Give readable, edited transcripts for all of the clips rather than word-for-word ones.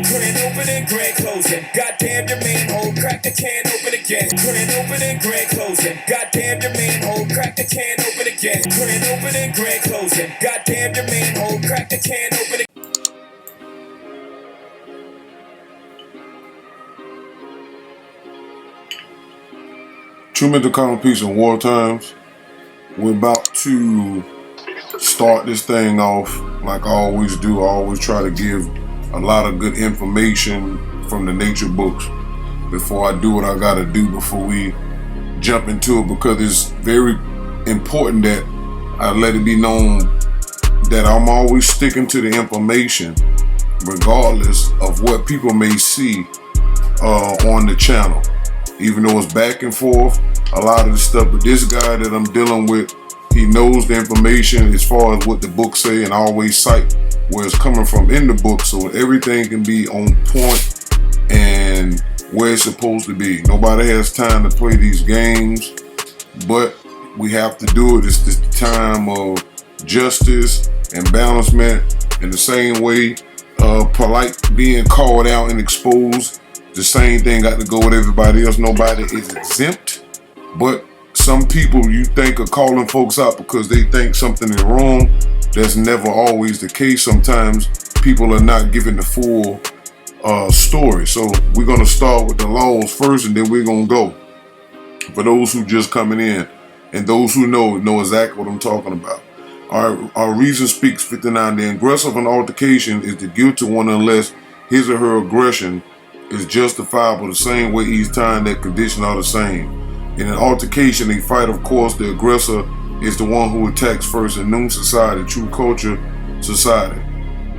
Grand opening, grand closing. Goddamn your main hole, crack the can open again. Grand opening, grand closing. Goddamn your main hole, crack the can open again. Grand opening, grand closing. Goddamn your main hole, crack the can open again. True mental common peace in war times. We're about to start this thing off like I always do. I always try to give a lot of good information from the nature books before I do what I gotta do before we jump into it, because it's very important that I let it be known that I'm always sticking to the information regardless of what people may see on the channel. Even though it's back and forth, a lot of the stuff, but this guy that I'm dealing with, he knows the information as far as what the books say, and I always cite where it's coming from in the book so everything can be on point and where it's supposed to be. Nobody has time to play these games, but we have to do it. It's the time of justice and balancement. In the same way, polite being called out and exposed, the same thing got to go with everybody else. Nobody is exempt, but some people you think are calling folks out because they think something is wrong. That's never always the case. Sometimes people are not given the full story. So we're going to start with the laws first, and then we're going to go. For those who just coming in, and those who know exactly what I'm talking about. Our reason speaks 59. The aggressor of an altercation is the guilty one unless his or her aggression is justifiable the same way each time that conditions are the same. In an altercation, a fight, of course, the aggressor is the one who attacks first. In Noon Society, True Culture Society,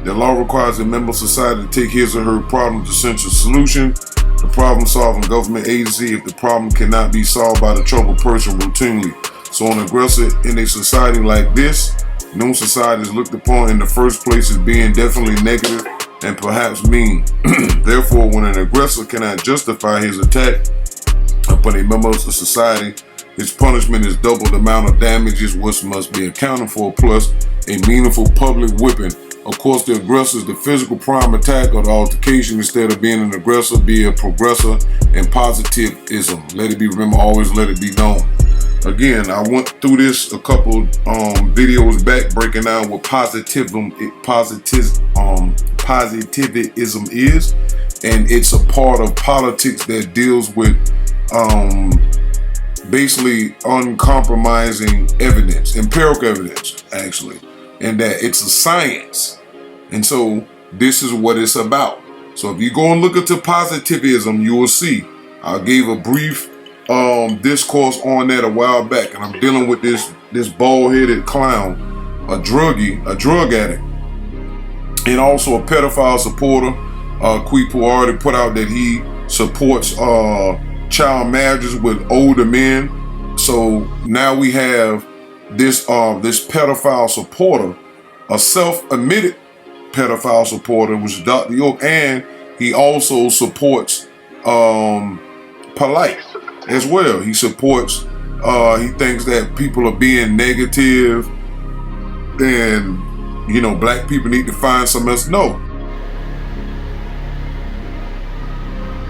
the law requires a member of society to take his or her problem to central solution, the problem-solving government agency, if the problem cannot be solved by the troubled person routinely. So an aggressor in a society like this, Noon Society is looked upon in the first place as being definitely negative and perhaps mean. Therefore, when an aggressor cannot justify his attack upon a member of the society, his punishment is double the amount of damages which must be accounted for, plus a meaningful public whipping. Of course, the aggressor is the physical prime attack or the altercation. Instead of being an aggressor, be a progressor and positivism. Let it be, remember, always let it be known. Again, I went through this a couple videos back, breaking down what positivism is, and it's a part of politics that deals with basically uncompromising evidence, empirical evidence actually, and that it's a science. And so this is what it's about. So if you go and look into positivism, you will see I gave a brief discourse on that a while back, and I'm dealing with this bald-headed clown, a drug addict, and also a pedophile supporter. Quipu already put out that he supports child marriages with older men. So now we have this pedophile supporter, a self-admitted pedophile supporter, which is Dr. York, and he also supports polite as well. He supports, he thinks that people are being negative and, black people need to find something else. No.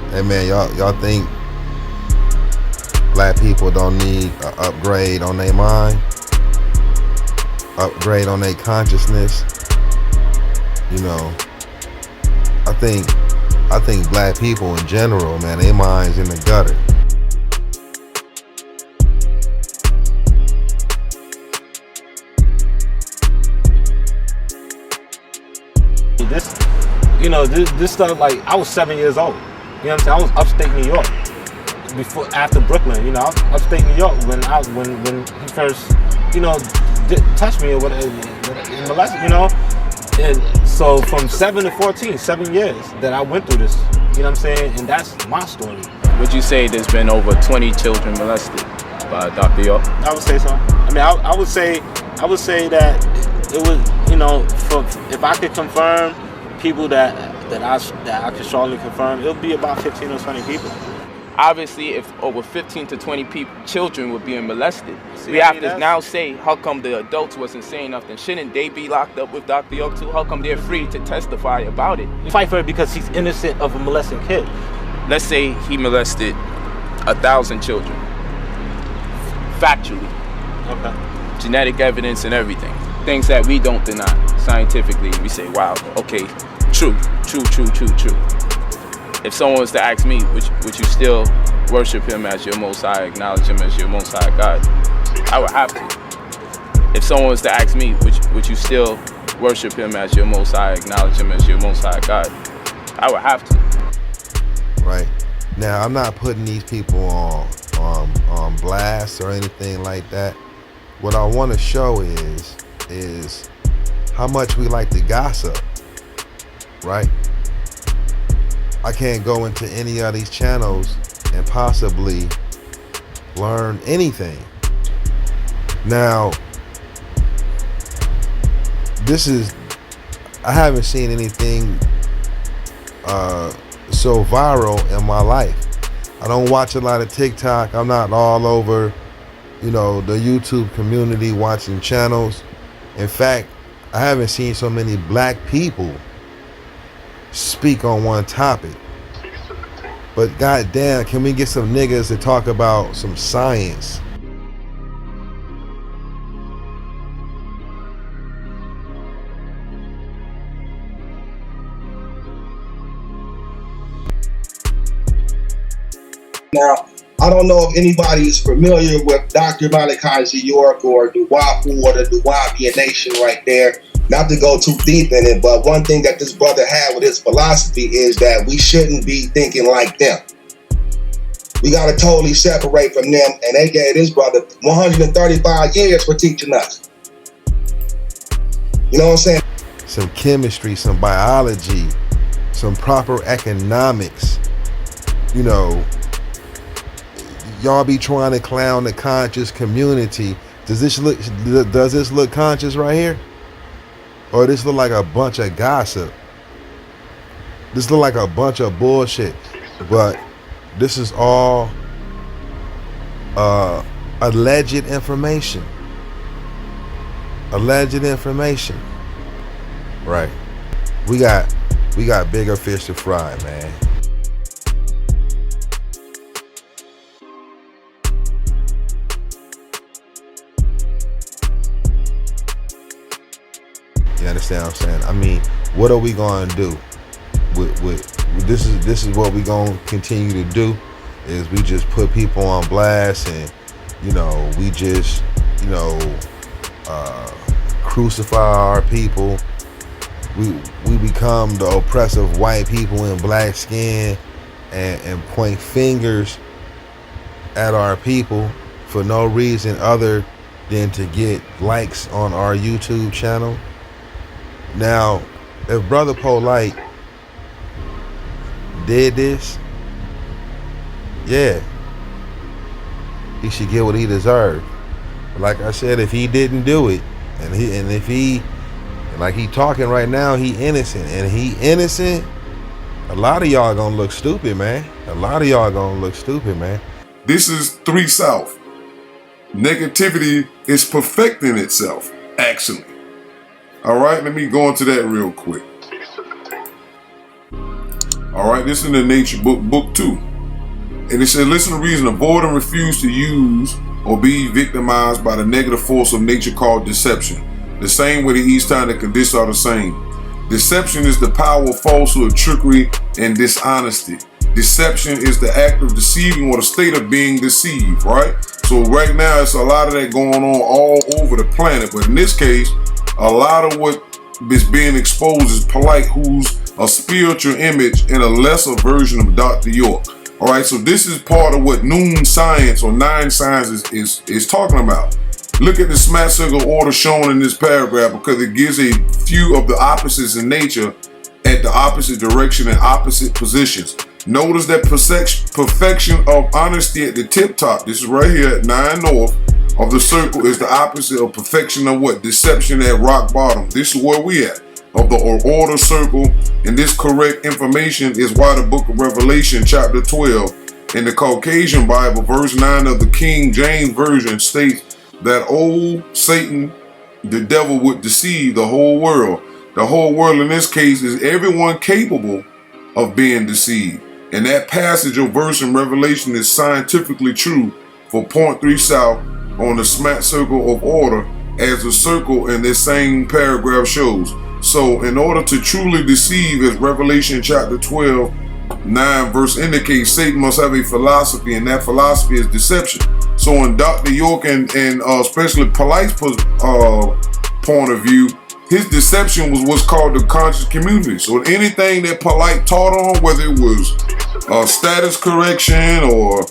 Hey man, y'all think black people don't need an upgrade on their mind, upgrade on their consciousness? I think black people in general, man, their minds in the gutter. This stuff, like, I was 7 years old. You know what I'm saying? I was upstate New York after Brooklyn. I was upstate New York when he first, touched me or whatever, molested, And so from 7 to 14, 7 years that I went through this. You know what I'm saying? And that's my story. Would you say there's been over 20 children molested by Dr. York? I would say so. I mean, I would say that it was, if I could confirm people that I could strongly confirm, it would be about 15 or 20 people. Obviously, if over 15 to 20 children were being molested, See, we I have mean, to that's- now say, how come the adults wasn't saying nothing? Shouldn't they be locked up with Dr. York too? How come they're free to testify about it? You fight for it because he's innocent of a molesting kid. Let's say he molested 1,000 children. Factually. Okay. Genetic evidence and everything. Things that we don't deny scientifically. We say, wow, okay, true. If someone was to ask me, would you still worship him as your Most High, acknowledge him as your Most High God? I would have to. If someone was to ask me, would you still worship him as your Most High, acknowledge him as your Most High God? I would have to. Right. Now, I'm not putting these people on blast or anything like that. What I want to show is how much we like to gossip, right? I can't go into any of these channels and possibly learn anything. Now, I haven't seen anything so viral in my life. I don't watch a lot of TikTok. I'm not all over, the YouTube community watching channels. In fact, I haven't seen so many black people speak on one topic. But goddamn, can we get some niggas to talk about some science? Now, I don't know if anybody is familiar with Dr. Malachi Z. York or Nuwapu or the Nuwabian Nation right there. Not to go too deep in it, but one thing that this brother had with his philosophy is that we shouldn't be thinking like them. We got to totally separate from them, and they gave this brother 135 years for teaching us. You know what I'm saying? Some chemistry, some biology, some proper economics. Y'all be trying to clown the conscious community. Does this look conscious right here? Or this look like a bunch of gossip? This look like a bunch of bullshit. But this is all alleged information. Alleged information. Right. We got bigger fish to fry, man. You understand what I'm saying? I mean, what are we gonna do? This is what we gonna continue to do, is we just put people on blast, and we just crucify our people. We become the oppressive white people in black skin and point fingers at our people for no reason other than to get likes on our YouTube channel. Now, if Brother Polite did this, yeah, he should get what he deserved. But like I said, if he didn't do it, like he talking right now, he innocent, a lot of y'all gonna look stupid, man. This is 3 South. Negativity is perfecting itself, actually. All right, let me go into that real quick. All right, this is in the Nature book, book 2. And it says, listen to reason, avoid and refuse to use or be victimized by the negative force of nature called deception. The same way the East Time and Kaddish are the same. Deception is the power of falsehood, trickery, and dishonesty. Deception is the act of deceiving or the state of being deceived, right? So right now, it's a lot of that going on all over the planet. But in this case, a lot of what is being exposed is Polite, who's a spiritual image and a lesser version of Dr. York. All right, so this is part of what Noon Science or Nine Science is talking about. Look at the smash circle order shown in this paragraph, because it gives a few of the opposites in nature at the opposite direction and opposite positions. Notice that perfection of honesty at the tip top, this is right here at 9 North of the circle, is the opposite of perfection of what? Deception at rock bottom. This is where we at, of the order circle, and this correct information is why the book of Revelation chapter 12 In the Caucasian Bible, verse 9 of the King James Version states that old Satan, the devil, would deceive the whole world. The whole world in this case is everyone capable of being deceived. And that passage or verse in Revelation is scientifically true for point 3 south on the smack circle of order, as the circle in this same paragraph shows. So in order to truly deceive, as Revelation chapter 12 9 verse indicates, Satan must have a philosophy, and that philosophy is deception. So in Dr. York and especially Polite's point of view, his deception was what's called the conscious community. So anything that Polite taught on, whether it was status correction or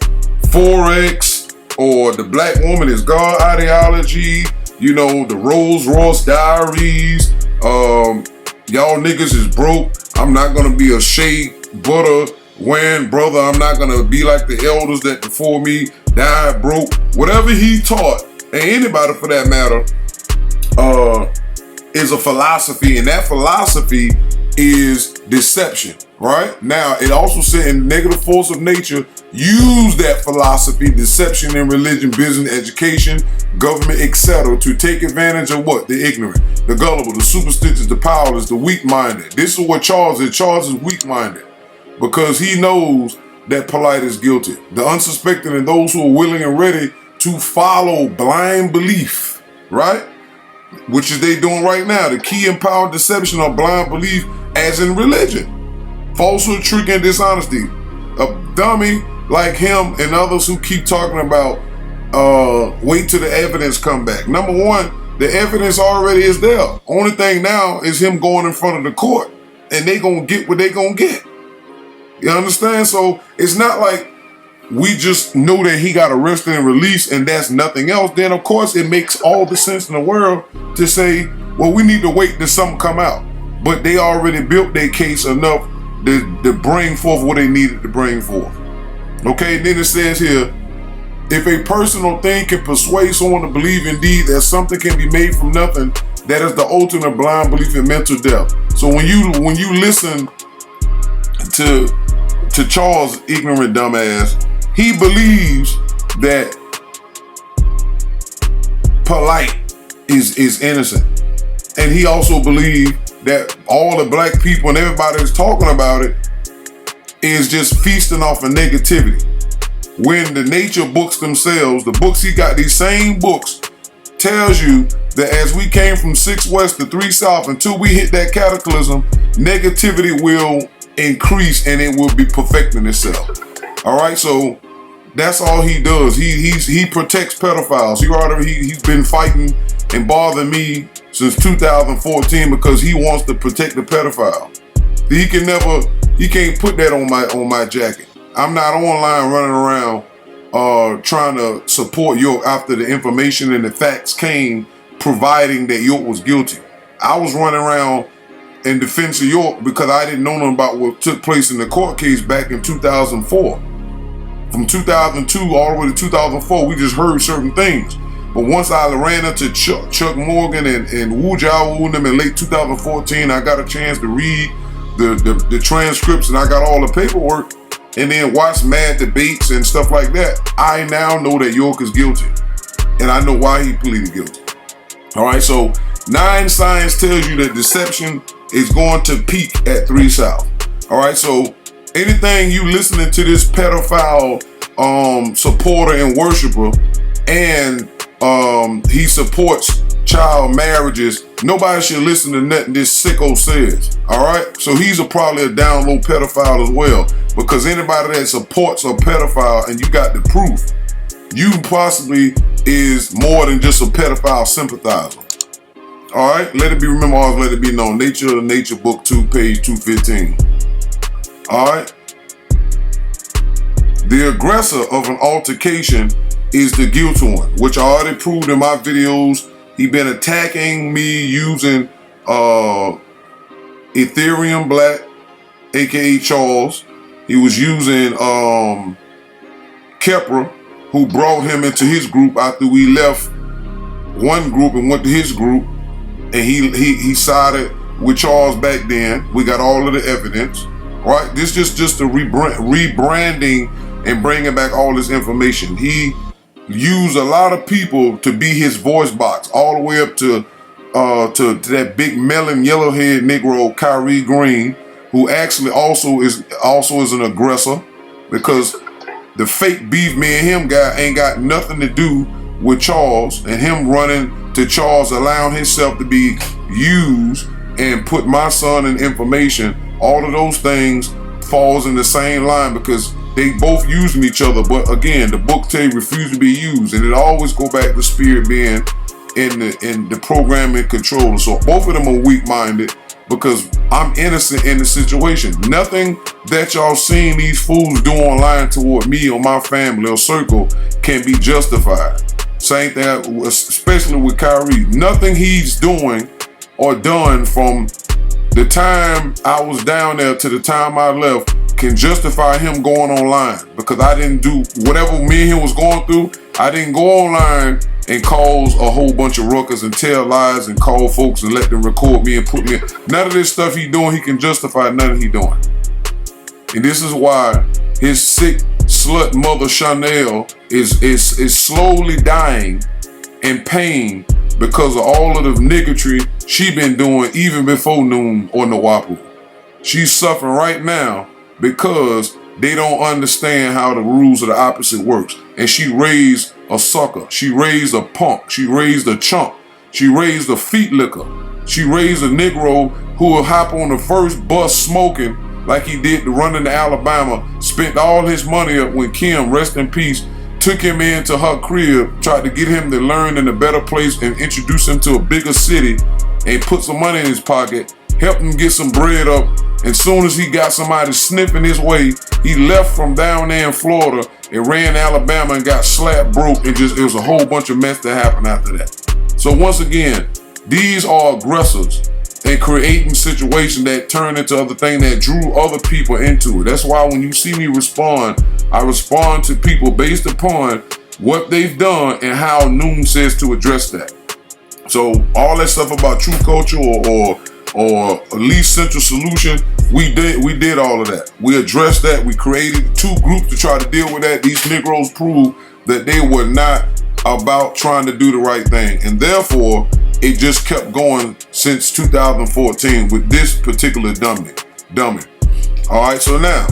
Forex or the black woman is God ideology, you know, the Rolls Royce diaries, y'all niggas is broke, I'm not gonna be a shea butter wearing brother, I'm not gonna be like the elders that before me died broke. Whatever he taught, and anybody for that matter, is a philosophy, and that philosophy is deception, right? Now, it also said in Negative Force of Nature, use that philosophy, deception in religion, business, education, government, etc. to take advantage of what? The ignorant, the gullible, the superstitious, the powerless, the weak-minded. This is what Charles is. Charles is weak-minded because he knows that Polite is guilty. The unsuspecting and those who are willing and ready to follow blind belief, right? Which is they doing right now. The key and power deception of blind belief as in religion. Falsehood, trick, and dishonesty. A dummy like him and others who keep talking about wait till the evidence come back. Number one, the evidence already is there. Only thing now is him going in front of the court, and they gonna get what they gonna get. You understand? So it's not like we just know that he got arrested and released and that's nothing else. Then of course it makes all the sense in the world to say, well, we need to wait till something come out. But they already built their case enough to bring forth what they needed to bring forth. Okay, and then it says here, if a personal thing can persuade someone to believe indeed that something can be made from nothing, that is the ultimate blind belief in mental death. So when you listen to Charles' ignorant dumbass, he believes that Polite is innocent. And he also believes that all the black people and everybody that's talking about it is just feasting off of negativity. When the nature books themselves, the books he got, these same books, tells you that as we came from 6 West to 3 South, until we hit that cataclysm, negativity will increase and it will be perfecting itself. All right, so that's all he does. He protects pedophiles. He's been fighting and bothering me since 2014 because he wants to protect the pedophile. He can't put that on my jacket. I'm not online running around trying to support York after the information and the facts came providing that York was guilty. I was running around in defense of York because I didn't know nothing about what took place in the court case back in 2004. From 2002 all the way to 2004, we just heard certain things. But once I ran into Chuck Morgan and Wu Jia Wu and them in late 2014, I got a chance to read the transcripts and I got all the paperwork and then watch mad debates and stuff like that. I now know that York is guilty. And I know why he pleaded guilty. All right, so 9 Science tells you that deception is going to peak at 3 South. All right, so anything you listening to this pedophile supporter and worshiper, and he supports child marriages, nobody should listen to nothing this sicko says. All right, so he's probably a down low pedophile as well, because anybody that supports a pedophile and you got the proof, you possibly is more than just a pedophile sympathizer. All right, let it be remembered, always let it be known. Nature of the Nature, Book 2, page 215. All right. The aggressor of an altercation is the guilty one, which I already proved in my videos. He been attacking me using Ethereum Black, aka Charles. He was using Kepra, who brought him into his group after we left one group and went to his group, and he sided with Charles back then. We got all of the evidence, right? This just a rebranding and bringing back all this information. He used a lot of people to be his voice box, all the way up to that big melon yellowhead Negro Kyrie Green, who actually also is an aggressor, because the fake beef me and him guy ain't got nothing to do with Charles, and him running to Charles, allowing himself to be used and put my son in information. All of those things falls in the same line, because they both using each other. But again, the book tell you refuse to be used, and it always go back to spirit being in the programming control. So both of them are weak-minded, because I'm innocent in the situation. Nothing that y'all seen these fools do online toward me or my family or circle can be justified. Same thing, especially with Kyrie. Nothing he's doing or done from the time I was down there to the time I left can justify him going online, because I didn't do whatever me and him was going through. I didn't go online and cause a whole bunch of ruckus and tell lies and call folks and let them record me and put me in. None of this stuff he doing, he can justify none he doing. And this is why his sick slut mother Chanel is slowly dying in pain, because of all of the niggatry she been doing even before Noon or Nwapu. She's suffering right now because they don't understand how the rules of the opposite works. And she raised a sucker. She raised a punk. She raised a chump. She raised a feet licker. She raised a Negro who will hop on the first bus smoking like he did to run into Alabama, spent all his money up when Kim, rest in peace, took him into her crib, tried to get him to learn in a better place and introduce him to a bigger city, and put some money in his pocket, helped him get some bread up. And soon as he got somebody sniffing his way, he left from down there in Florida and ran to Alabama and got slapped broke, and it was a whole bunch of mess that happened after that. So once again, these are aggressors and creating situations that turn into other things that drew other people into it. That's why when you see me respond, I respond to people based upon what they've done and how Noon says to address that. So all that stuff about True Culture or at least Central Solution, we did all of that. We addressed that. We created 2 groups to try to deal with that. These Negroes proved that they were not about trying to do the right thing, and therefore it just kept going since 2014 with this particular dummy. All right, so now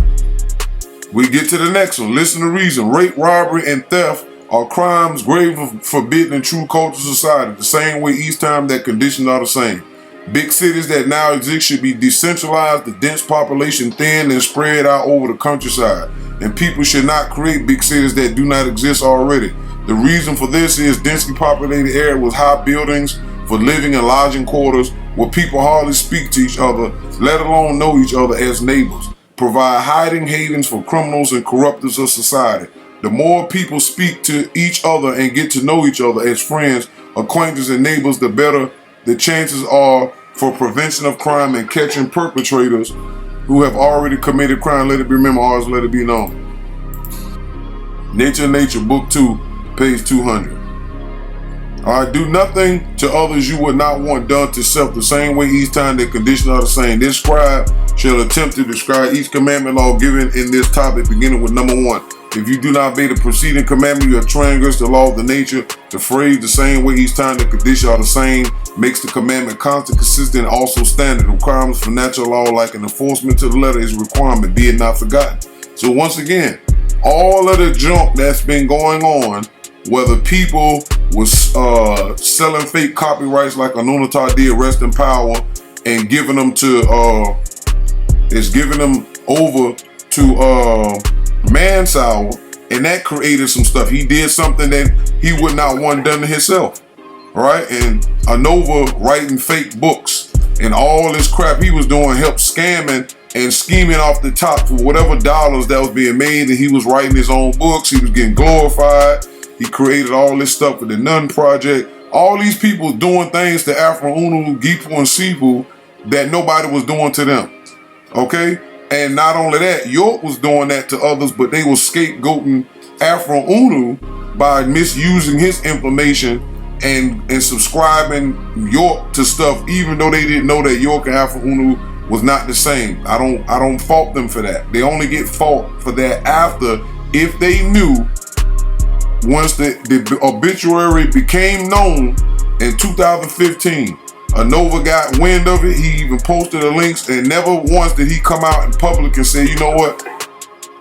we get to the next one. Listen to reason. Rape, robbery, and theft are crimes gravely forbidden in True Culture society, the same way each time that conditions are the same. Big cities that now exist should be decentralized, the dense population thinned and spread out over the countryside. And people should not create big cities that do not exist already. The reason for this is densely populated area with high buildings for living and lodging quarters where people hardly speak to each other, let alone know each other as neighbors. Provide hiding havens for criminals and corruptors of society. The more people speak to each other and get to know each other as friends, acquaintances, and neighbors, the better the chances are for prevention of crime and catching perpetrators who have already committed crime. Let it be remembered, always let it be known. Nature, Book 2, page 200. Alright, do nothing to others you would not want done to self, the same way each time the conditions are the same. This scribe shall attempt to describe each commandment law given in this topic, beginning with number 1. If you do not obey the preceding commandment, you have transgressed the law of the nature. The phrase the same way each time the conditions are the same makes the commandment constant, consistent, and also standard. Requirements for natural law, like an enforcement to the letter, is a requirement, be it not forgotten. So once again, all of the junk that's been going on, whether people was selling fake copyrights like Anunata did, rest in power, and giving them to over to Mansour, and that created some stuff. He did something that he would not want done to himself, right? And Anova writing fake books and all this crap he was doing helped scamming and scheming off the top for whatever dollars that was being made. And he was writing his own books. He was getting glorified. He created all this stuff with the Nun Project. All these people doing things to Afro Unu, Gipu, and Sipu that nobody was doing to them. Okay? And not only that, York was doing that to others, but they were scapegoating Afro Unu by misusing his information and subscribing York to stuff, even though they didn't know that York and Afro Unu was not the same. I don't fault them for that. They only get fault for that after if they knew once the obituary became known in 2015. Anova got wind of it. He even posted the links, and never once did he come out in public and say, you know what,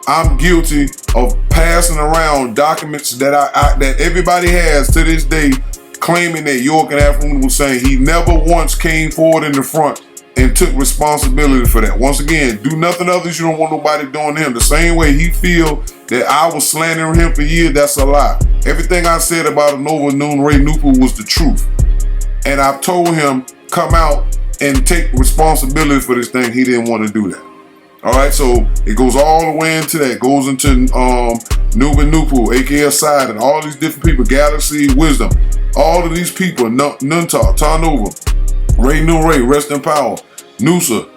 I'm guilty of passing around documents that that everybody has to this day, claiming that York and Afro was saying. He never once came forward in the front and took responsibility for that. Once again, do nothing others. You don't want nobody doing him. The same way he feel that I was slandering him for years, that's a lie. Everything I said about Anova Noon Ray Nupu was the truth. And I've told him, come out and take responsibility for this thing. He didn't want to do that. All right, so it goes all the way into that. It goes into Nuba Nupu, aka Side, and all these different people, Galaxy Wisdom, all of these people, Nunta, Tarnova, Ray New Ray, Rest in Power, Nusa,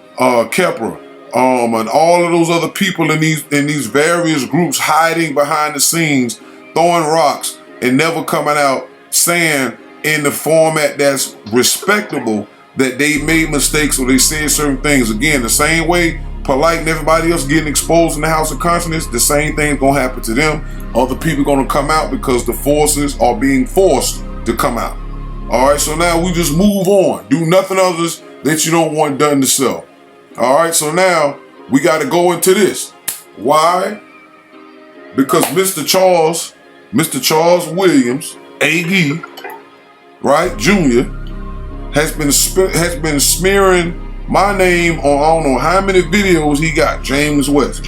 Kepra, and all of those other people in these various groups hiding behind the scenes, throwing rocks and never coming out saying in the format that's respectable that they made mistakes or they said certain things. Again, the same way Polite and everybody else getting exposed in the House of Consciousness, the same thing's gonna happen to them. Other people gonna come out because the forces are being forced to come out. All right, so now we just move on. Do nothing others that you don't want done to self. All right, so now we got to go into this. Why? Because Mr. Charles Williams, AG, right, Jr., has been smearing my name on I don't know how many videos he got. James West.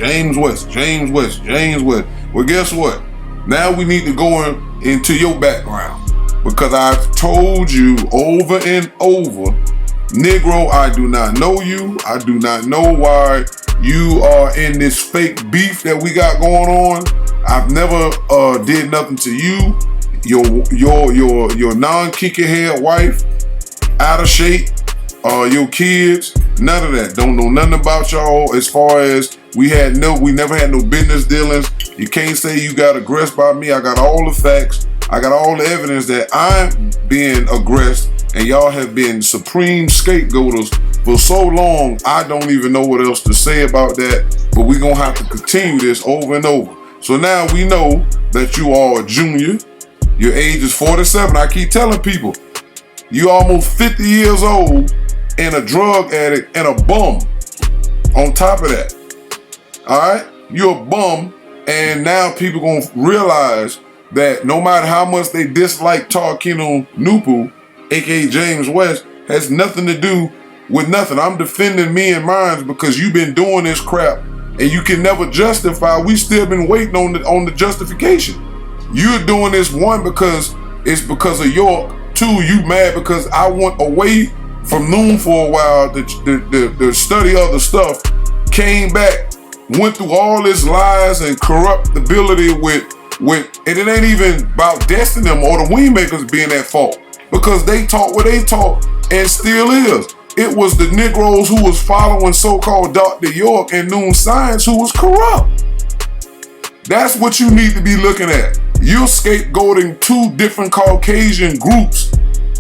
Well, guess what? Now we need to go into your background, because I've told you over and over, Negro, I do not know you. I do not know why you are in this fake beef that we got going on. I've never did nothing to you. Your non-kicky head wife, out of shape. Your kids, none of that. Don't know nothing about y'all. As far as we never had no business dealings. You can't say you got aggressed by me. I got all the facts. I got all the evidence that I'm being aggressed, and y'all have been supreme scapegoaters for so long. I don't even know what else to say about that, but we're gonna have to continue this over and over. So now we know that you are a junior. Your age is 47. I keep telling people, you almost 50 years old and a drug addict and a bum on top of that. All right? You're a bum, and now people gonna realize that no matter how much they dislike Tarkino Nupu, aka James West, has nothing to do with nothing. I'm defending me and mine because you've been doing this crap and you can never justify. We still been waiting on the justification. You're doing this, one, because it's because of York. Two, you mad because I went away from Noon for a while, the study other stuff, came back, went through all this lies and corruptibility with, and it ain't even about Destiny or the Wingmakers being at fault, because they taught what they taught and still is. It was the Negroes who was following so-called Dr. York and Noon Science who was corrupt. That's what you need to be looking at. You're scapegoating two different Caucasian groups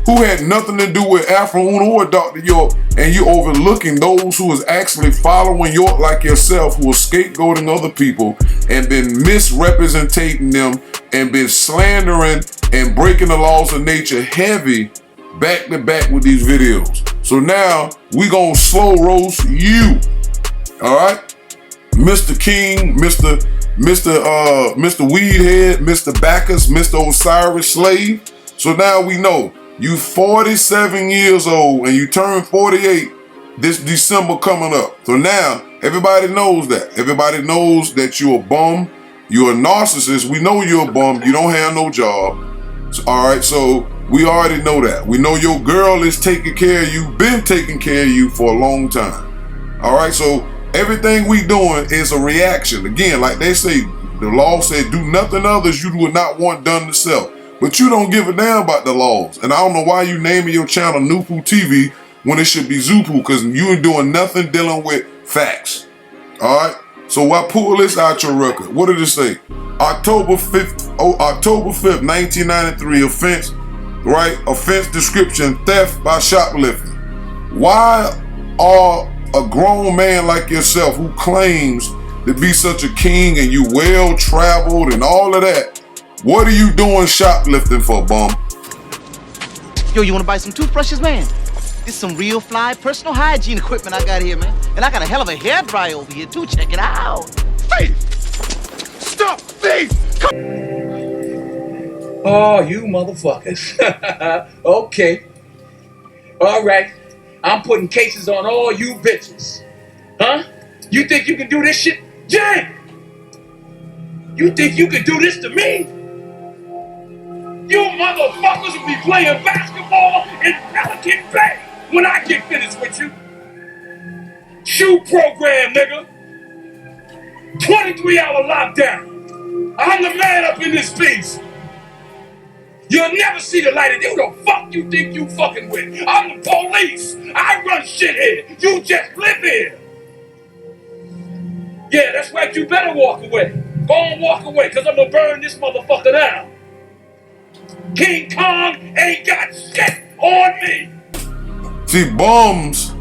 who had nothing to do with Afro Uno or Dr. York, and you overlooking those who was actually following York like yourself, who was scapegoating other people and been misrepresenting them and been slandering and breaking the laws of nature heavy back to back with these videos. So now we gonna slow roast you. All right, Mr. King, Mr. Weedhead, Mr. Bacchus, Mr. Osiris Slave. So now we know you 47 years old and you turn 48 this December coming up. So now everybody knows that. Everybody knows that you're a bum. You're a narcissist. We know you're a bum. You don't have no job. So, all right, so we already know that. We know your girl is taking care of you, been taking care of you for a long time. All right, so everything we doing is a reaction. Again, like they say, the law said, do nothing others you would not want done to self. But you don't give a damn about the laws. And I don't know why you naming your channel Nupu TV when it should be Zupu, because you ain't doing nothing dealing with facts. All right? So I pull this out your record. What did it say? October 5th, 1993, offense, right? Offense description, theft by shoplifting. Why are a grown man like yourself who claims to be such a king and you well traveled and all of that, what are you doing shoplifting for, bum? Yo, you wanna buy some toothbrushes, man? This some real fly personal hygiene equipment I got here, man. And I got a hell of a hair dryer over here, too. Check it out. Thief! Stop, thief! Oh, you motherfuckers. Okay. All right. I'm putting cases on all you bitches. Huh? You think you can do this shit? Jay! You think you can do this to me? You motherfuckers will be playing basketball in Pelican Bay when I get finished with you. Shoe program, nigga. 23-hour lockdown. I'm the man up in this piece. You'll never see the light of who the fuck you think you fucking with. I'm the police. I run shit here. You just live here. Yeah, that's right. You better walk away. Go on, walk away, because I'm going to burn this motherfucker down. King Kong ain't got shit on me. See, bums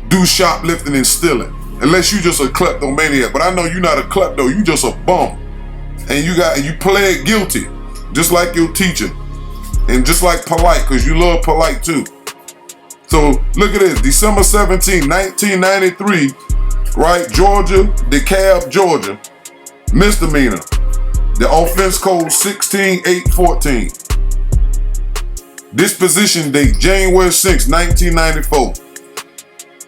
do shoplifting and stealing. Unless you just a kleptomaniac. But I know you're not a klepto, you just a bum. And you pled guilty. Just like your teacher. And just like Polite, because you love Polite too. So look at this. December 17, 1993, right? Georgia, DeKalb, Georgia. Misdemeanor. The offense code 16814. Disposition date January 6, 1994.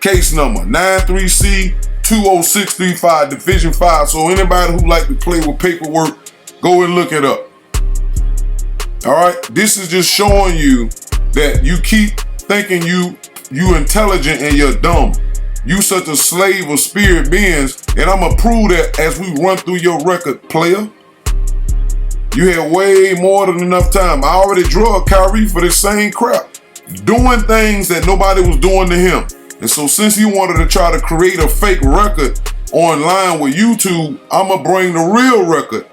Case number 93C20635, Division 5. So anybody who like to play with paperwork, go and look it up. All right, this is just showing you that you keep thinking you intelligent and you're dumb. You such a slave of spirit beings, and I'm gonna prove that as we run through your record, player. You had way more than enough time. I already drug Kyrie for this same crap, doing things that nobody was doing to him. And so since he wanted to try to create a fake record online with YouTube, I'ma bring the real record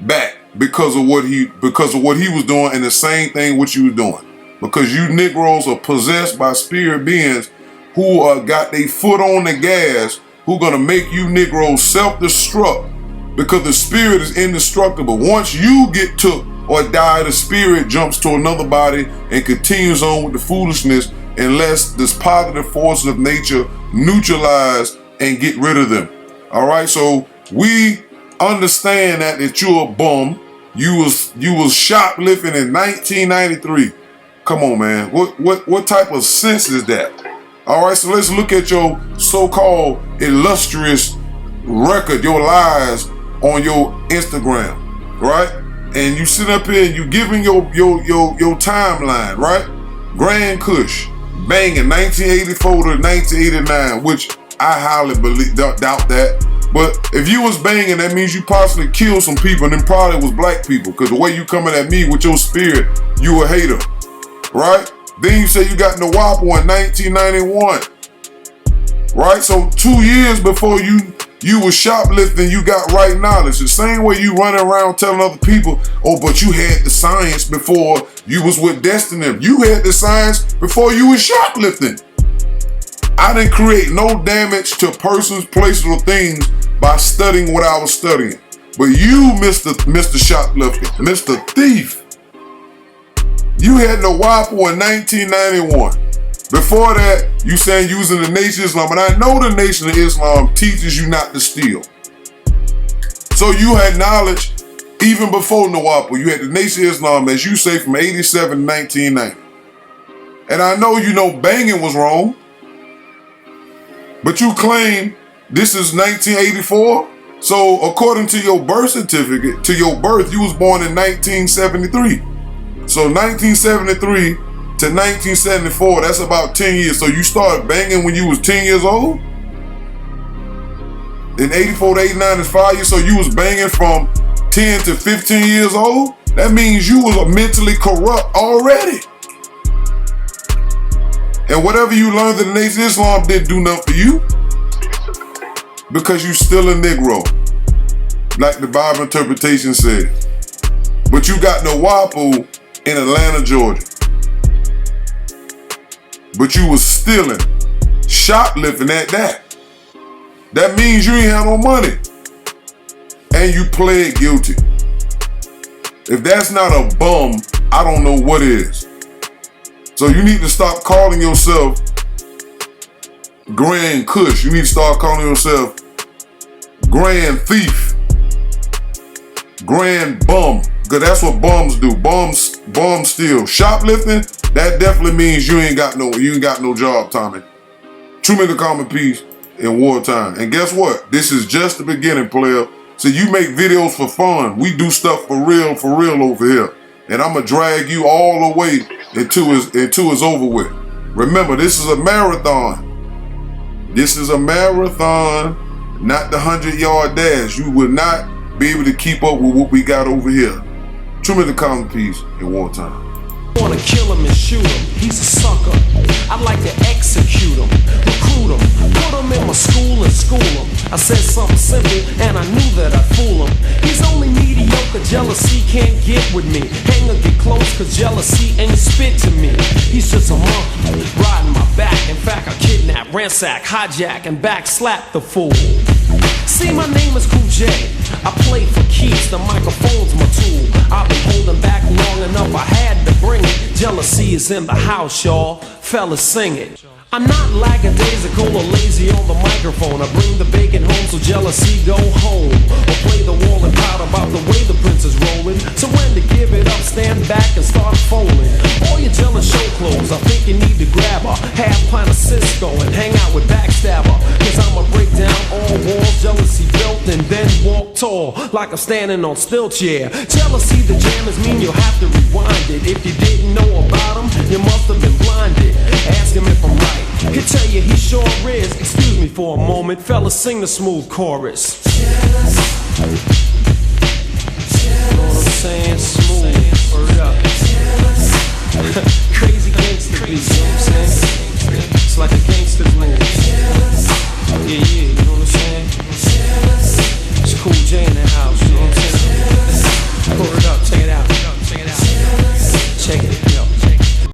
back. Because of what he was doing, and the same thing what you were doing. Because you Negroes are possessed by spirit beings who got their foot on the gas, who gonna make you Negroes self-destruct because the spirit is indestructible. Once you get took or die, the spirit jumps to another body and continues on with the foolishness unless this positive forces of nature neutralize and get rid of them. All right, so we understand that you're a bum. You was shoplifting in 1993. Come on, man. What type of sense is that? All right, so let's look at your so-called illustrious record, your lies on your Instagram, right? And you sit up here and you giving your timeline, right? Grand Kush, banging 1984 to 1989, which I highly doubt that. But if you was banging, that means you possibly killed some people, and then probably was black people. Because the way you coming at me with your spirit, you a hater, right? Then you say you got Nwapo in 1991, right? So 2 years before you was shoplifting, you got right knowledge. The same way you running around telling other people, oh, but you had the science before you was with Destiny. You had the science before you was shoplifting. I didn't create no damage to persons, places, or things by studying what I was studying. But you, Mr. Shoplifter, Mr. Thief, you had Nwapo in 1991. Before that, you saying using the Nation of Islam, and I know the Nation of Islam teaches you not to steal. So you had knowledge even before Nwapo. You had the Nation of Islam, as you say, from 87 to 1990. And I know you know banging was wrong. But you claim this is 1984. So according to your birth certificate, to your birth, you was born in 1973. So 1973 to 1974, that's about 10 years. So you started banging when you was 10 years old? In 84 to 89 is 5 years, so you was banging from 10 to 15 years old? That means you was mentally corrupt already. And whatever you learned in the Nation of Islam didn't do nothing for you. Because you still a Negro. Like the Bible interpretation says. But you got Nwapo in Atlanta, Georgia. But you was stealing, shoplifting at that. That means you ain't have no money. And you pled guilty. If that's not a bum, I don't know what is. So you need to stop calling yourself Grand Kush. You need to start calling yourself Grand Thief. Grand Bum. Because that's what bums do. Bums steal. Shoplifting, that definitely means you ain't got no job, Tommy. True men to common peace in wartime. And guess what? This is just the beginning, player. So you make videos for fun. We do stuff for real over here. And I'm going to drag you all the way until it's over with. Remember, this is a marathon. This is a marathon, not the 100-yard dash. You will not be able to keep up with what we got over here. True men to common peace in wartime. Wanna kill him and shoot him, he's a sucker. I'd like to execute him, recruit him, put him in my school and school him. I said something simple and I knew that I'd fool him. He's only mediocre, jealousy can't get with me. Hang or get close cause jealousy ain't spit to me. He's just a monkey, riding my back. In fact, I kidnap, ransack, hijack, and backslap the fool. See, my name is Cool J. I play for keys, the microphone's my tool. I've been holding back long enough, I had to bring it. Jealousy is in the house, y'all. Fellas, sing it. I'm not lackadaisical or lazy on the microphone. I bring the bacon home so jealousy go home. Or play the wall and pout about the way the prince is rolling. So when to give it up, stand back and start folding. All your jealous show clothes, I think you need to grab a half pint of Cisco and hang out with Backstabber. Cause I'ma break down all walls, jealousy built and then walk tall. Like I'm standing on stilts, yeah. Jealousy, the jammers mean you'll have to rewind it. If you didn't know about him, you must have been blinded. Ask him if I'm right. He'll tell you he sure is. Excuse me for a moment, fellas, sing the smooth chorus. Jealous. You know what I'm saying? Smooth. Word up. Crazy gangster beat, you know what I'm saying? It's like a gangster blues. Yeah, you know what I'm saying? It's Cool J and that